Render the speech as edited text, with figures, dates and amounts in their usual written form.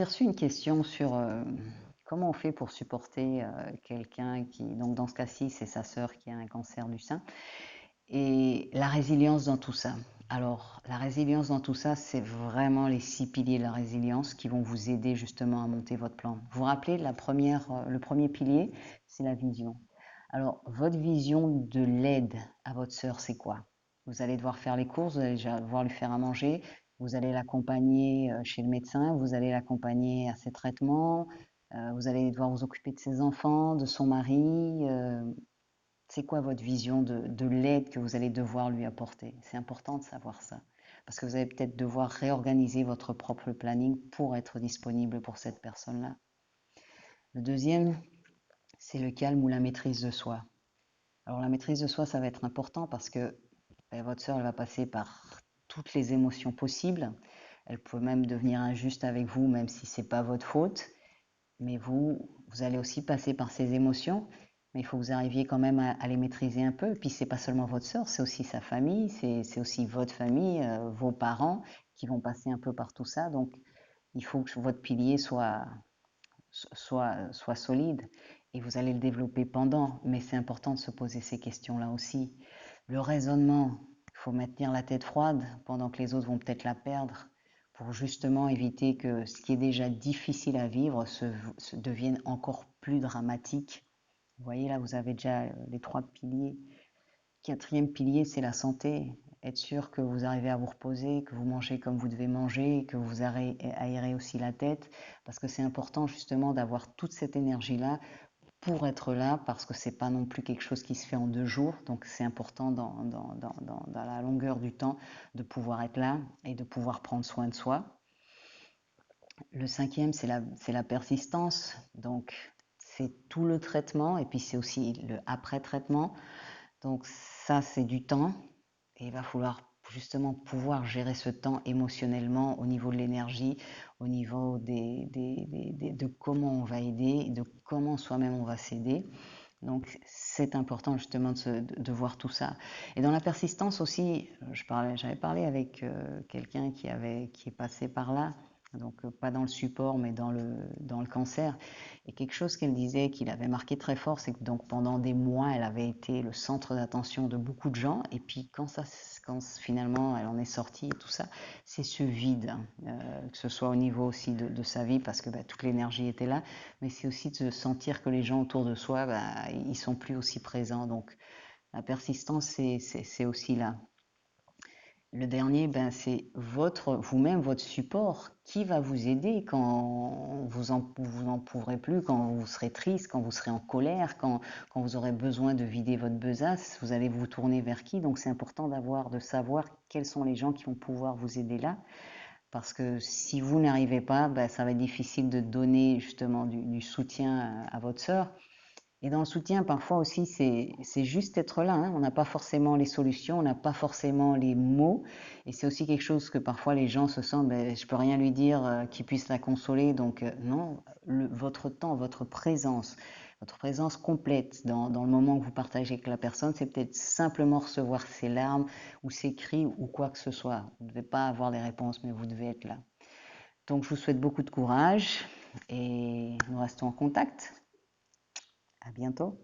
j'ai reçu une question sur comment on fait pour supporter quelqu'un qui, donc dans ce cas-ci, c'est sa sœur qui a un cancer du sein, et la résilience dans tout ça. Alors, la résilience dans tout ça, c'est vraiment les 6 piliers de la résilience qui vont vous aider justement à monter votre plan. Vous vous rappelez, le premier pilier, c'est la vision. Alors, votre vision de l'aide à votre sœur, c'est quoi? Vous allez devoir faire les courses, vous allez devoir lui faire à manger, vous allez l'accompagner chez le médecin, vous allez l'accompagner à ses traitements, vous allez devoir vous occuper de ses enfants, de son mari. C'est quoi votre vision de l'aide que vous allez devoir lui apporter? C'est important de savoir ça, parce que vous allez peut-être devoir réorganiser votre propre planning pour être disponible pour cette personne-là. Le deuxième, c'est le calme ou la maîtrise de soi. Alors la maîtrise de soi, ça va être important parce que votre sœur, elle va passer par toutes les émotions possibles. Elle peut même devenir injuste avec vous, même si ce n'est pas votre faute. Mais vous allez aussi passer par ces émotions, mais il faut que vous arriviez quand même à les maîtriser un peu. Et puis, c'est pas seulement votre sœur, c'est aussi sa famille, c'est aussi votre famille, vos parents qui vont passer un peu par tout ça. Donc, il faut que votre pilier soit solide et vous allez le développer pendant. Mais c'est important de se poser ces questions-là aussi. Le raisonnement, il faut maintenir la tête froide pendant que les autres vont peut-être la perdre pour justement éviter que ce qui est déjà difficile à vivre se devienne encore plus dramatique. Vous voyez, là, vous avez déjà les 3 piliers. Quatrième pilier, c'est la santé. Être sûr que vous arrivez à vous reposer, que vous mangez comme vous devez manger, que vous aérez aussi la tête, parce que c'est important justement d'avoir toute cette énergie-là pour être là, parce que c'est pas non plus quelque chose qui se fait en 2 jours. Donc c'est important dans la longueur du temps de pouvoir être là et de pouvoir prendre soin de soi. Le cinquième, c'est la persistance. Donc c'est tout le traitement et puis c'est aussi le après-traitement. Donc ça, c'est du temps et il va falloir justement pouvoir gérer ce temps émotionnellement au niveau de l'énergie, au niveau de comment on va aider, de comment soi-même on va s'aider. Donc c'est important justement de voir tout ça. Et dans la persistance aussi, j'avais parlé avec quelqu'un qui est passé par là, donc pas dans le support mais dans le cancer. Et quelque chose qu'elle disait qui l'avait marqué très fort, c'est que donc pendant des mois, elle avait été le centre d'attention de beaucoup de gens. Et puis quand finalement elle en est sortie et tout ça, c'est ce vide, que ce soit au niveau aussi de sa vie, parce que toute l'énergie était là, mais c'est aussi de sentir que les gens autour de soi, ils sont plus aussi présents. Donc la persistance, c'est aussi là. Le dernier, c'est vous-même, votre support, qui va vous aider quand vous en pourrez plus, quand vous serez triste, quand vous serez en colère, quand vous aurez besoin de vider votre besace, vous allez vous tourner vers qui? Donc c'est important de savoir quels sont les gens qui vont pouvoir vous aider là. Parce que si vous n'arrivez pas, ça va être difficile de donner justement du soutien à votre sœur. Et dans le soutien, parfois aussi, c'est juste être là, hein. On n'a pas forcément les solutions, on n'a pas forcément les mots. Et c'est aussi quelque chose que parfois les gens se sentent, je peux rien lui dire qui puisse la consoler. Donc non, votre temps, votre présence complète dans le moment que vous partagez avec la personne, c'est peut-être simplement recevoir ses larmes ou ses cris ou quoi que ce soit. Vous ne devez pas avoir les réponses, mais vous devez être là. Donc je vous souhaite beaucoup de courage et nous restons en contact. À bientôt.